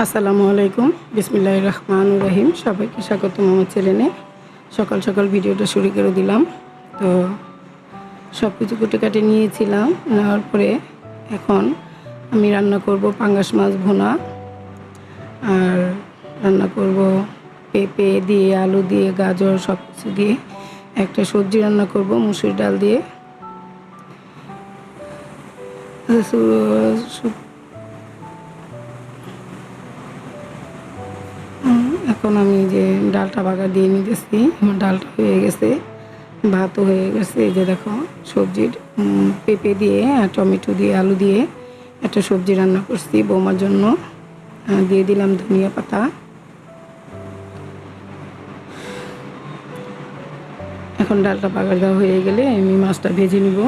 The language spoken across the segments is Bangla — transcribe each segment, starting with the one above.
আসসালামু আলাইকুম, বিসমিল্লাহির রহমানির রহিম। সবাইকে স্বাগতম আমার চ্যানেলে। সকাল সকাল ভিডিওটা শুরু করে দিলাম। তো সব কিছু কুটে নিয়েছিলাম, নেওয়ার পরে এখন আমি রান্না করব পাঙ্গাস মাছ ভুনা, আর রান্না করব পেঁপে দিয়ে, আলু দিয়ে, গাজর সব কিছু দিয়ে একটা সবজি রান্না করব মুসুর ডাল দিয়ে। এখন আমি যে ডালটা বাগা দিয়ে নিতেছি, আমার ডালটা হয়ে গেছে, ভাতও হয়ে গেছে। এই যে দেখো সবজির পেঁপে দিয়ে আর টমেটো দিয়ে আলু দিয়ে একটা সবজি রান্না করছি বৌমার জন্য। দিয়ে দিলাম ধনিয়া পাতা। এখন ডালটা বাগার দেওয়া হয়ে গেলে আমি মাছটা ভেজে নিব।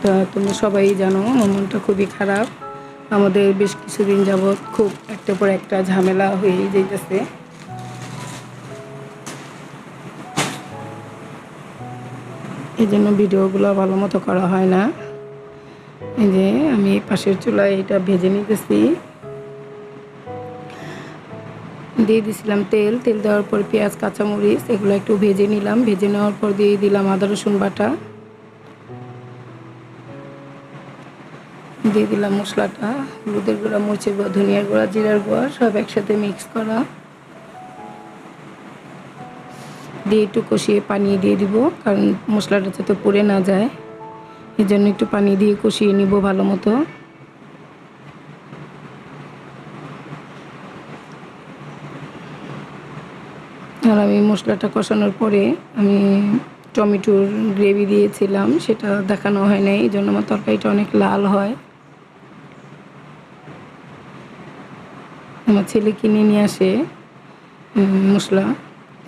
তা তুমি সবাই জানো আমার মনটা খুবই খারাপ। আমাদের বেশ কিছুদিন যাবৎ খুব একটা পর একটা ঝামেলা হয়ে যাইতেছে। এই জন্য ভিডিওগুলো ভালো মতো করা হয় না। এই যে আমি পাশের চুলায় এটা ভেজে নিতেছি। দিয়ে দিছিলাম তেল দেওয়ার পর পেঁয়াজ কাঁচামরিচ এগুলো একটু ভেজে নিলাম। ভেজে নেওয়ার পর দিয়ে দিলাম আদা রসুন বাটা, দিয়ে দিলাম মশলাটা, হলুদের গুঁড়া, মরিচের গুঁড়া, ধনিয়ার গুঁড়া, জিরার গুঁড়া সব একসাথে মিক্স করা দিয়ে একটু কষিয়ে পানি দিয়ে দিব, কারণ মশলাটা যাতে পুড়ে না যায়, এই জন্য একটু পানি দিয়ে কষিয়ে নিব ভালো মতো। আর আমি মশলাটা কষানোর পরে আমি টমেটোর গ্রেভি দিয়েছিলাম, সেটা দেখানো হয় নাই, এই জন্য আমার তরকারিটা অনেক লাল হয়। আমার ছেলে কিনে নিয়ে আসে মশলা,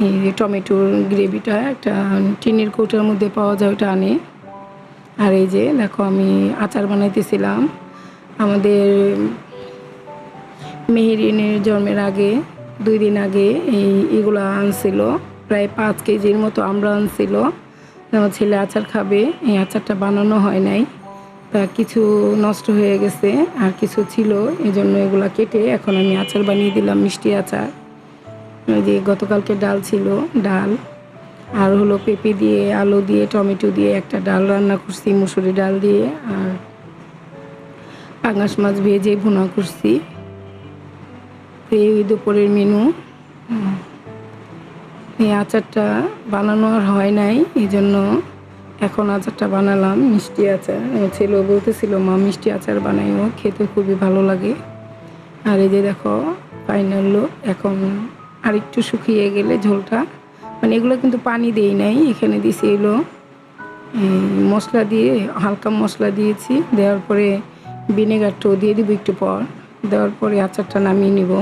এই যে টমেটোর গ্রেভিটা একটা টিনের কৌটার মধ্যে পাওয়া যায়, ওটা আনে। আর এই যে দেখো আমি আচার বানাইতেছিলাম। আমাদের মেহেরিনের জন্মের আগে 2 দিন আগে এগুলো আনছিল, প্রায় 5 কেজির মতো আমরা আনছিল। আমার ছেলে আচার খাবে, এই আচারটা বানানো হয় নাই, তা কিছু নষ্ট হয়ে গেছে আর কিছু ছিল, এই জন্য এগুলো কেটে এখন আমি আচার বানিয়ে দিলাম, মিষ্টি আচার। ওই যে গতকালকে ডাল ছিল, ডাল আর হলো পেঁপে দিয়ে, আলু দিয়ে, টমেটো দিয়ে একটা ডাল রান্না করছি মুসুরি ডাল দিয়ে, আর পাঙ্গাস মাছ ভেজে ভুনা করছি। এই দুপুরের মেনু। এই আচারটা বানানো আর হয় নাই, এই জন্য এখন আচারটা বানালাম, মিষ্টি আচার। ছেলেও বলতেছিল মা মিষ্টি আচার বানাইও, খেতে খুবই ভালো লাগে। আর এই যে দেখো ফাইনাল লুক। এখন আরেকটু শুকিয়ে গেলে ঝোলটা, মানে এগুলো কিন্তু পানি দেই নাই, এখানে দিয়েছি এলো মশলা দিয়ে, হালকা মশলা দিয়েছি, দেওয়ার পরে ভিনেগারটাও দিয়ে দিব একটু পর, দেওয়ার পরে আচারটা নামিয়ে নিব।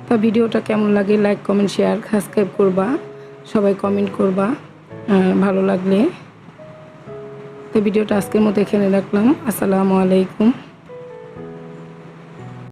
তা ভিডিওটা কেমন লাগে লাইক কমেন্ট শেয়ার সাবস্ক্রাইব করবা, সবাই কমেন্ট করবা ভালো লাগলে। তো ভিডিওটা আজকের মতো এখানে রাখলাম। আসসালামু আলাইকুম।